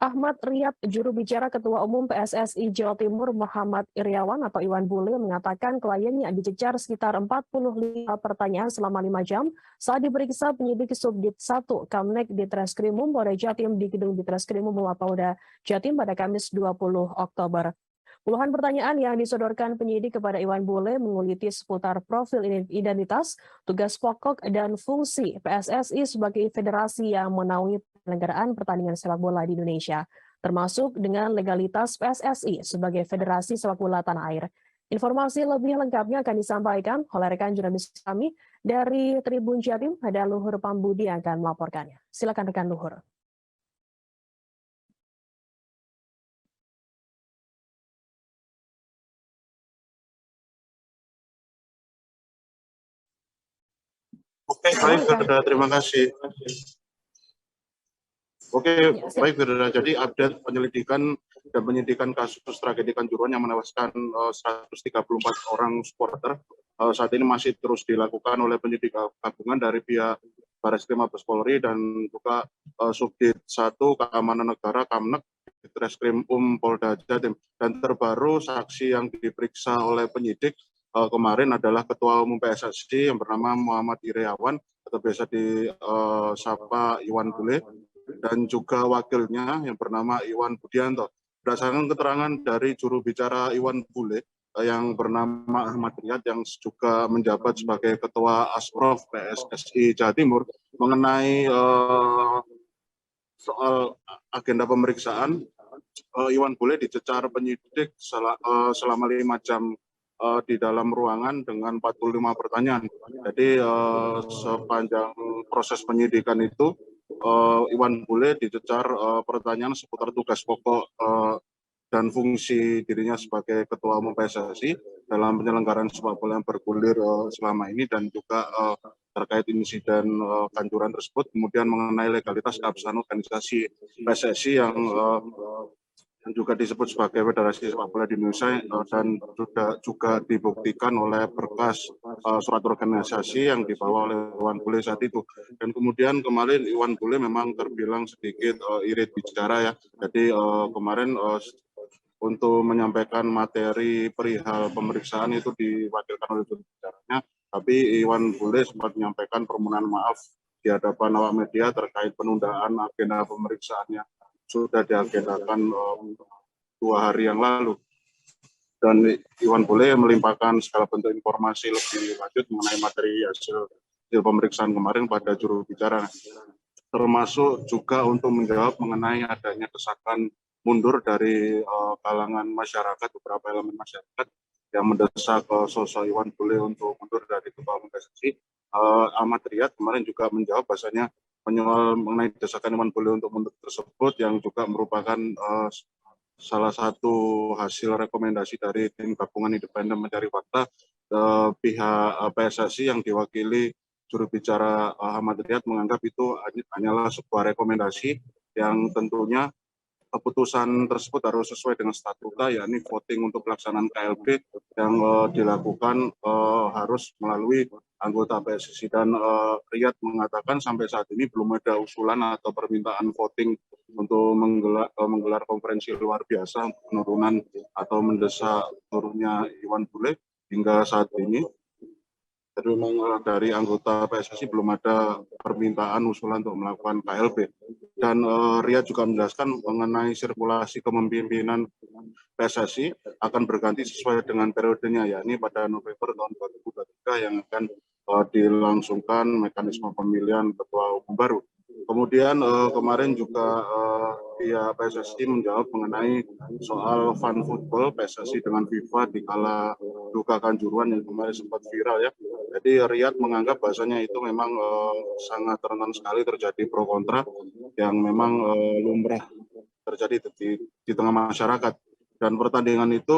Ahmad Riyad, juru bicara Ketua Umum PSSI Jawa Timur Muhammad Iryawan atau Iwan Bule mengatakan kliennya dicecar sekitar 45 pertanyaan selama 5 jam saat diperiksa penyidik Subdit 1 Kamnek Ditreskrimum Polda Jatim di Gedung Ditreskrimum Polda Jatim pada Kamis 20 Oktober. Puluhan pertanyaan yang disodorkan penyidik kepada Iwan Bule menguliti seputar profil identitas, tugas pokok, dan fungsi PSSI sebagai federasi yang menaungi penyelenggaraan pertandingan sepak bola di Indonesia, termasuk dengan legalitas PSSI sebagai federasi sepak bola tanah air. Informasi lebih lengkapnya akan disampaikan oleh rekan jurnalis kami dari Tribun Jatim, ada Luhur Pambudi yang akan melaporkannya. Silakan rekan Luhur. Oke, baik, Saudara, terima kasih. Oke, baik, Saudara. Jadi update penyelidikan dan penyidikan kasus tragedi Kanjuruhan yang menewaskan 134 orang supporter saat ini masih terus dilakukan oleh penyidik gabungan dari pihak Barreskrim Mabes Polri dan juga Subdit 1 Keamanan Negara Kamnek Ditreskrim Polda Jatim. Dan terbaru saksi yang diperiksa oleh penyidik kemarin adalah Ketua Umum PSSI yang bernama Muhammad Iryawan atau biasa disapa Iwan Bule, dan juga wakilnya yang bernama Iwan Budianto. Berdasarkan keterangan dari juru bicara Iwan Bule yang bernama Ahmad Riyad yang juga menjabat sebagai Ketua Asprof PSSI Jawa Timur mengenai soal agenda pemeriksaan, Iwan Bule dicecar penyidik selama 5 jam di dalam ruangan dengan 45 pertanyaan. Jadi sepanjang proses penyidikan itu Iwan Bule dicecar pertanyaan seputar tugas pokok dan fungsi dirinya sebagai Ketua Umum PSSI dalam penyelenggaraan sepak bola yang bergulir selama ini, dan juga terkait insiden Kanjuruhan tersebut, kemudian mengenai legalitas keabsahan organisasi PSSI yang juga disebut sebagai Federasi Sepak Bola di Indonesia, dan juga dibuktikan oleh berkas surat organisasi yang dibawa oleh Iwan Bule saat itu. Dan kemudian kemarin Iwan Bule memang terbilang sedikit irit bicara ya. Jadi kemarin untuk menyampaikan materi perihal pemeriksaan itu diwakilkan oleh juru bicaranya, tapi Iwan Bule sempat menyampaikan permohonan maaf di hadapan awak media terkait penundaan agenda pemeriksaannya sudah diagendakan 2 hari yang lalu. Dan Iwan Bule melimpahkan segala bentuk informasi lebih lanjut mengenai materi hasil pemeriksaan kemarin pada juru bicara, termasuk juga untuk menjawab mengenai adanya desakan mundur dari kalangan masyarakat, beberapa elemen masyarakat yang mendesak sosok Iwan Bule untuk mundur dari Ketua Umum PSSI. Ahmad Riyad kemarin juga menjawab bahasanya menyoal mengenai desakan Iwan Bule untuk mundur tersebut yang juga merupakan salah satu hasil rekomendasi dari tim gabungan independen mencari fakta pihak PSSI yang diwakili juru bicara Ahmad Riyad menganggap itu hanyalah sebuah rekomendasi yang tentunya keputusan tersebut harus sesuai dengan statuta, yakni voting untuk pelaksanaan KLB yang dilakukan harus melalui anggota PSSI. Dan Riyad mengatakan sampai saat ini belum ada usulan atau permintaan voting untuk menggelar konferensi luar biasa untuk penurunan atau mendesak turunnya Iwan Bule hingga saat ini. Jadi memang dari anggota PSSI belum ada permintaan usulan untuk melakukan KLB. Dan Riyad juga menjelaskan mengenai sirkulasi kepemimpinan PSSI akan berganti sesuai dengan periodenya, yakni pada November tahun 2023 yang akan dilangsungkan mekanisme pemilihan ketua umum baru. Kemudian kemarin juga pihak PSSI menjawab mengenai soal fun football PSSI dengan FIFA di kala duka Kanjuruhan yang kemarin sempat viral ya. Jadi Riyad menganggap bahasanya itu memang sangat rentan sekali terjadi pro kontra yang memang lumrah terjadi di tengah masyarakat. Dan pertandingan itu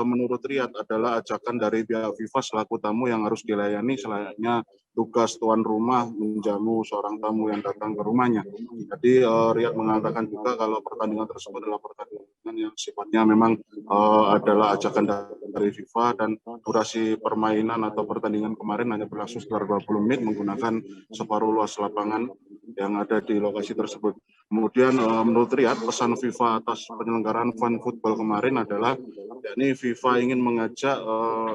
menurut Riyad adalah ajakan dari pihak FIFA selaku tamu yang harus dilayani selayaknya tugas tuan rumah menjamu seorang tamu yang datang ke rumahnya. Jadi Riyad mengatakan juga kalau pertandingan tersebut adalah pertandingan yang sifatnya memang adalah ajakan dari FIFA, dan durasi permainan atau pertandingan kemarin hanya berlangsung sekitar 20 menit menggunakan separuh luas lapangan yang ada di lokasi tersebut. Kemudian menurut Riyad, pesan FIFA atas penyelenggaraan Fun Football kemarin adalah yakni FIFA ingin mengajak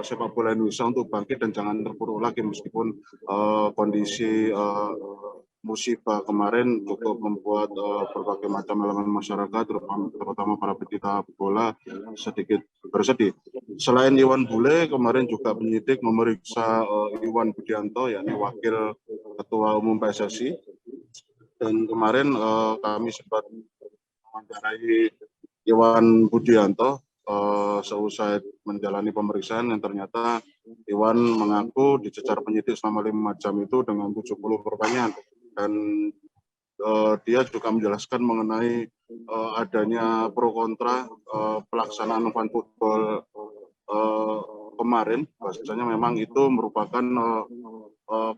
sepak bola Indonesia untuk bangkit dan jangan terpuruk lagi meskipun kondisi musibah kemarin cukup membuat berbagai macam elemen masyarakat, terutama para pecinta bola sedikit bersedih. Selain Iwan Bule, kemarin juga penyidik memeriksa Iwan Budianto, yakni Wakil Ketua Umum PSSI. Dan kemarin kami sempat mewawancarai Iwan Budianto seusai menjalani pemeriksaan yang ternyata Iwan mengaku dicecar penyidik selama 5 jam itu dengan 70 pertanyaan. Dan dia juga menjelaskan mengenai adanya pro kontra pelaksanaan Fun Football kemarin. Bahwasanya memang itu merupakan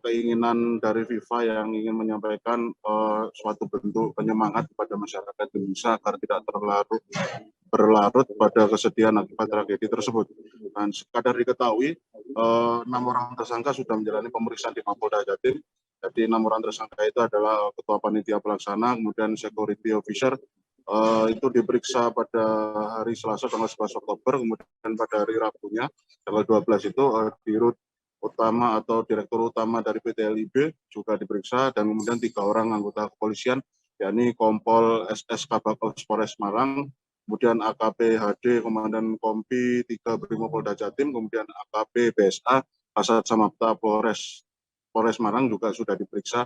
keinginan dari FIFA yang ingin menyampaikan suatu bentuk penyemangat kepada masyarakat Indonesia agar tidak berlarut pada kesedihan akibat tragedi tersebut. Dan sekadar diketahui, 6 orang tersangka sudah menjalani pemeriksaan di Mapolda Jatim. Jadi 6 orang tersangka itu adalah Ketua Panitia Pelaksana, kemudian Security Officer, itu diperiksa pada hari Selasa tanggal 11 Oktober, kemudian pada hari Rabunya tanggal 12 itu Dirut Utama atau Direktur Utama dari PT LIB juga diperiksa, dan kemudian 3 orang anggota kepolisian, yakni Kompol SS Kabak Polres Malang, kemudian AKP HD Komandan Kompi 3 Brimopolda Jatim, kemudian AKP BSA Kasat Samapta Polres Malang juga sudah diperiksa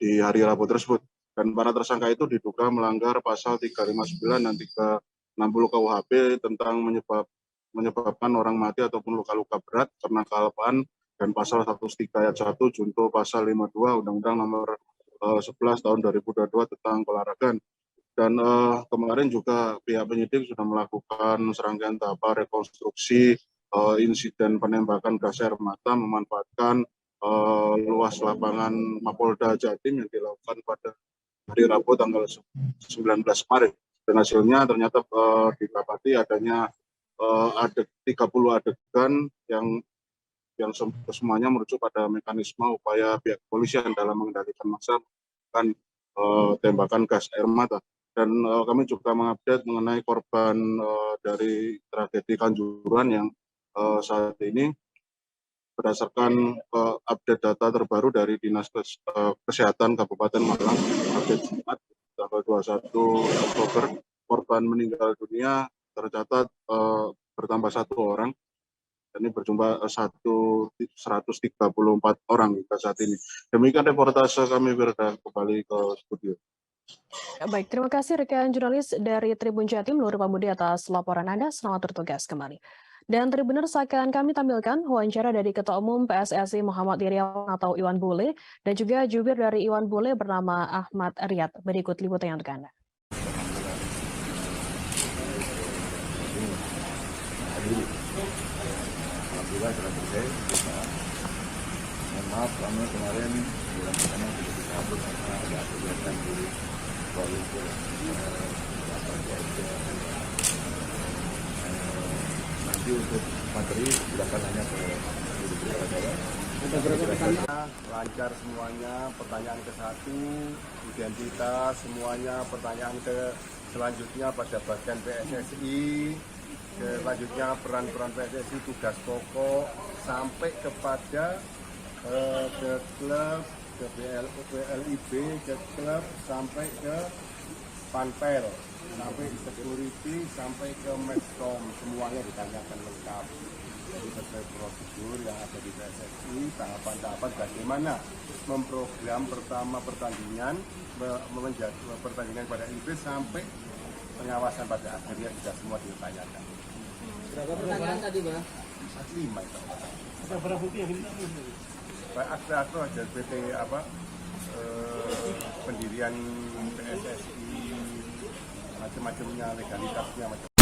di hari Rabu tersebut. Dan para tersangka itu diduga melanggar pasal 359 dan 360 KUHP tentang menyebabkan orang mati ataupun luka-luka berat karena kealpaan, dan pasal 103 ayat 1 junto pasal 52 Undang-Undang nomor 11 tahun 2022 tentang keolahragaan. Dan kemarin juga pihak penyidik sudah melakukan serangkaian tahap rekonstruksi insiden penembakan gas air mata memanfaatkan luas lapangan Mapolda Jatim yang dilakukan pada hari Rabu tanggal 19 Maret. Dan hasilnya ternyata didapati adanya 30 adegan yang semuanya merujuk pada mekanisme upaya pihak kepolisian dalam mengendalikan massa menggunakan tembakan gas air mata. Dan kami juga mengupdate mengenai korban dari tragedi Kanjuruhan yang saat ini berdasarkan update data terbaru dari Dinas Kesehatan Kabupaten Malang, update Jumat tanggal 21 Oktober, korban meninggal dunia tercatat bertambah 1 orang. Ini berjumlah 134 orang hingga saat ini. Demikian reportase kami, Firda, kembali ke studio. Ya, baik, terima kasih rekan jurnalis dari Tribun Jatim, Nur Pambudi atas laporan Anda. Selamat bertugas kembali. Dan Tribuners, akan kami tampilkan wawancara dari Ketua Umum PSSI Muhammad Iryawan atau Iwan Bule, dan juga jubir dari Iwan Bule bernama Ahmad Riyad. Berikut liputan untuk Anda. Alhamdulillah sudah selesai. Mohon maaf karena kemarin bulan pertama tidak disambut karena ada kegiatan di koalisi nanti untuk materi silakan hanya ke lancar semuanya, pertanyaan ke-1 identitas semuanya, pertanyaan ke selanjutnya pada bagian PSSI, selanjutnya peran-peran PSSI, tugas pokok, sampai kepada ke klub, ke PLIB, ke klub, sampai ke Panpel, sampai security, sampai ke Medcom, semuanya ditanyakan lengkap. Jadi sesuai prosedur yang ada di PSSI, tahapan-tahapan bagaimana memprogram pertama pertandingan, menjadi pertandingan pada IB sampai pengawasan pada akhirnya sudah semua ditanyakan. Berapa pertanyaan tadi, Pak? 5 itu. Berapa bukti yang diminta? Akte-akte ada PT pendirian PSSI, macam-macamnya, legalitasnya macam.